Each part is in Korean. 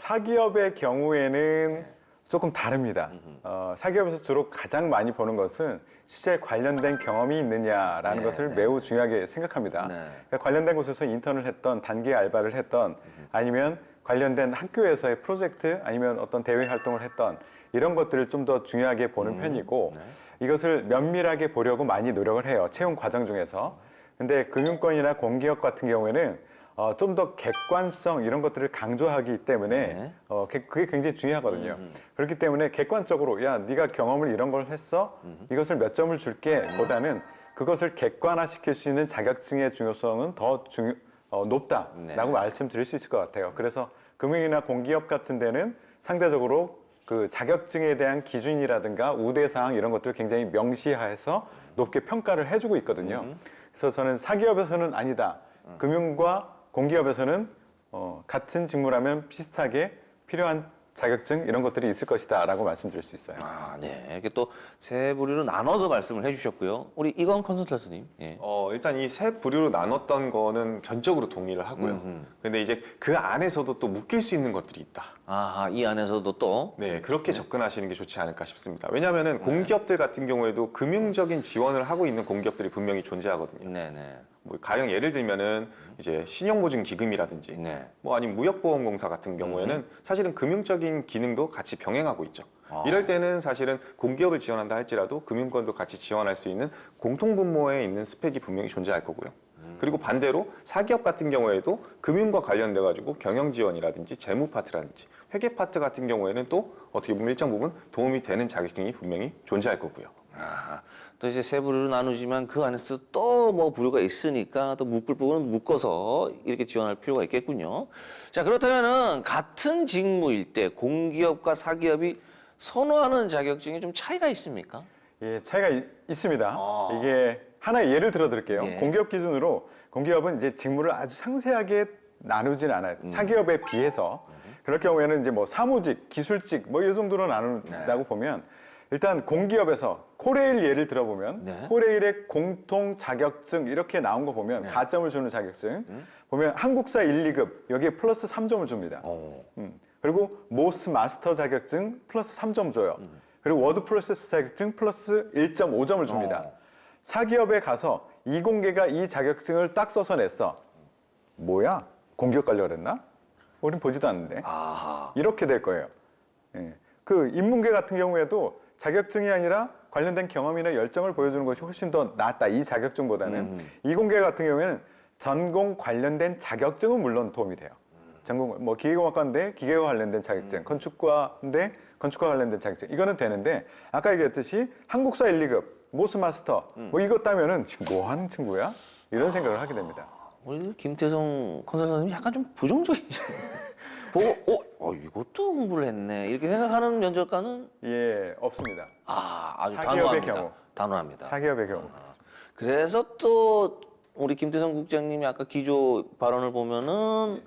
사기업의 경우에는 조금 다릅니다. 사기업에서 주로 가장 많이 보는 것은 실제 관련된 경험이 있느냐라는 것을 매우 중요하게 생각합니다. 그러니까 관련된 곳에서 인턴을 했던, 단기 알바를 했던, 아니면 관련된 학교에서의 프로젝트, 아니면 어떤 대외 활동을 했던 이런 것들을 좀 더 중요하게 보는 편이고, 이것을 면밀하게 보려고 많이 노력을 해요. 채용 과정 중에서. 근데 금융권이나 공기업 같은 경우에는 좀 더 객관성 이런 것들을 강조하기 때문에 그게 굉장히 중요하거든요. 그렇기 때문에 객관적으로 야, 네가 경험을 이런 걸 했어? 이것을 몇 점을 줄게 보다는 그것을 객관화시킬 수 있는 자격증의 중요성은 더 높다라고 말씀드릴 수 있을 것 같아요. 그래서 금융이나 공기업 같은 데는 상대적으로 그 자격증에 대한 기준이라든가 우대사항 이런 것들을 굉장히 명시해서 높게 평가를 해주고 있거든요. 그래서 저는 사기업에서는 아니다. 금융과 공기업에서는 같은 직무라면 비슷하게 필요한 자격증 이런 것들이 있을 것이다 라고 말씀드릴 수 있어요. 아, 네. 이렇게 또 세 부류로 나눠서 말씀을 해주셨고요. 우리 이건 컨설턴트님. 예. 일단 이 세 부류로 나눴던 거는 전적으로 동의를 하고요. 근데 이제 그 안에서도 또 묶일 수 있는 것들이 있다. 아하, 이 안에서도 또. 네, 그렇게 접근하시는 게 좋지 않을까 싶습니다. 왜냐하면 공기업들 같은 경우에도 금융적인 지원을 하고 있는 공기업들이 분명히 존재하거든요. 네네. 뭐 가령 예를 들면은 이제 신용보증기금이라든지 뭐 아니면 무역보험공사 같은 경우에는 사실은 금융적인 기능도 같이 병행하고 있죠. 이럴 때는 사실은 공기업을 지원한다 할지라도 금융권도 같이 지원할 수 있는 공통분모에 있는 스펙이 분명히 존재할 거고요. 그리고 반대로 사기업 같은 경우에도 금융과 관련돼 가지고 경영 지원이라든지 재무 파트라든지 회계 파트 같은 경우에는 또 어떻게 보면 일정 부분 도움이 되는 자격증이 분명히 존재할 거고요. 아, 또 이제 세 부류로 나누지만 그 안에서 또 뭐 부류가 있으니까 또 묶을 부분은 묶어서 이렇게 지원할 필요가 있겠군요. 자, 그렇다면은 같은 직무일 때 공기업과 사기업이 선호하는 자격증이 좀 차이가 있습니까? 예, 차이가 있습니다. 이게 하나의 예를 들어 드릴게요. 공기업 기준으로 공기업은 이제 직무를 아주 상세하게 나누진 않아요. 사기업에 비해서. 그럴 경우에는 이제 뭐 사무직, 기술직 뭐 이 정도로 나눈다고 보면 일단 공기업에서 코레일 예를 들어보면 코레일의 공통 자격증 이렇게 나온 거 보면 가점을 주는 자격증 보면 한국사 1, 2급 여기에 플러스 3점을 줍니다. 그리고 모스 마스터 자격증 플러스 3점 줘요. 그리고 워드 프로세스 자격증 플러스 1.5점을 줍니다. 사기업에 가서 이공계가 이 자격증을 딱 써서 냈어. 뭐야? 공기업 가려고 그랬나? 우린 보지도 않는데. 이렇게 될 거예요. 예. 그 인문계 같은 경우에도 자격증이 아니라 관련된 경험이나 열정을 보여주는 것이 훨씬 더 낫다. 이 자격증보다는. 이공계 같은 경우에는 전공 관련된 자격증은 물론 도움이 돼요. 전공, 뭐 기계공학과인데 기계와 관련된 자격증, 건축과인데 건축과 관련된 자격증. 이거는 되는데 아까 얘기했듯이 한국사 1, 2급, 모스마스터 뭐 이것 따면은 지금 뭐 하는 친구야? 이런 생각을 하게 됩니다. 우리 김태성 컨설턴트님 약간 좀 부정적이죠. 보고 이것도 공부를 했네 이렇게 생각하는 면접관은 예, 없습니다. 아주 사기업의 단호합니다. 경우. 단호합니다. 사기업의 경우 그렇습니다. 그래서 또 우리 김태성 국장님이 아까 기조 발언을 보면은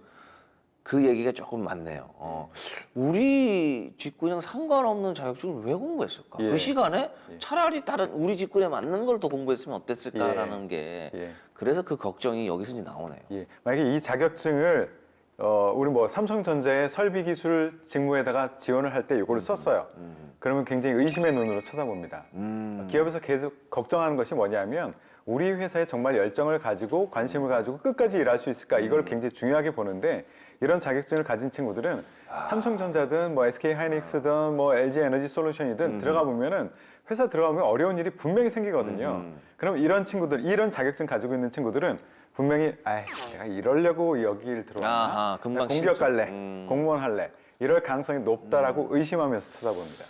그 얘기가 조금 많네요. 우리 직군이랑 상관없는 자격증을 왜 공부했을까? 그 시간에 차라리 다른 우리 직군에 맞는 걸 더 공부했으면 어땠을까라는 게 그래서 그 걱정이 여기서 이제 나오네요. 예, 만약에 이 자격증을 우리 뭐 삼성전자의 설비기술 직무에다가 지원을 할 때 이거를 썼어요. 그러면 굉장히 의심의 눈으로 쳐다봅니다. 기업에서 계속 걱정하는 것이 뭐냐면 우리 회사에 정말 열정을 가지고 관심을 가지고 끝까지 일할 수 있을까 이걸 굉장히 중요하게 보는데 이런 자격증을 가진 친구들은 삼성전자든 뭐 SK 하이닉스든 뭐 LG 에너지 솔루션이든 들어가 보면은 회사 들어가면 어려운 일이 분명히 생기거든요. 그럼 이런 친구들, 이런 자격증 가지고 있는 친구들은 분명히 내가 이러려고 여기를 들어왔나? 금방 공기업 신청. 갈래, 공무원 할래 이럴 가능성이 높다라고 의심하면서 쳐다봅니다.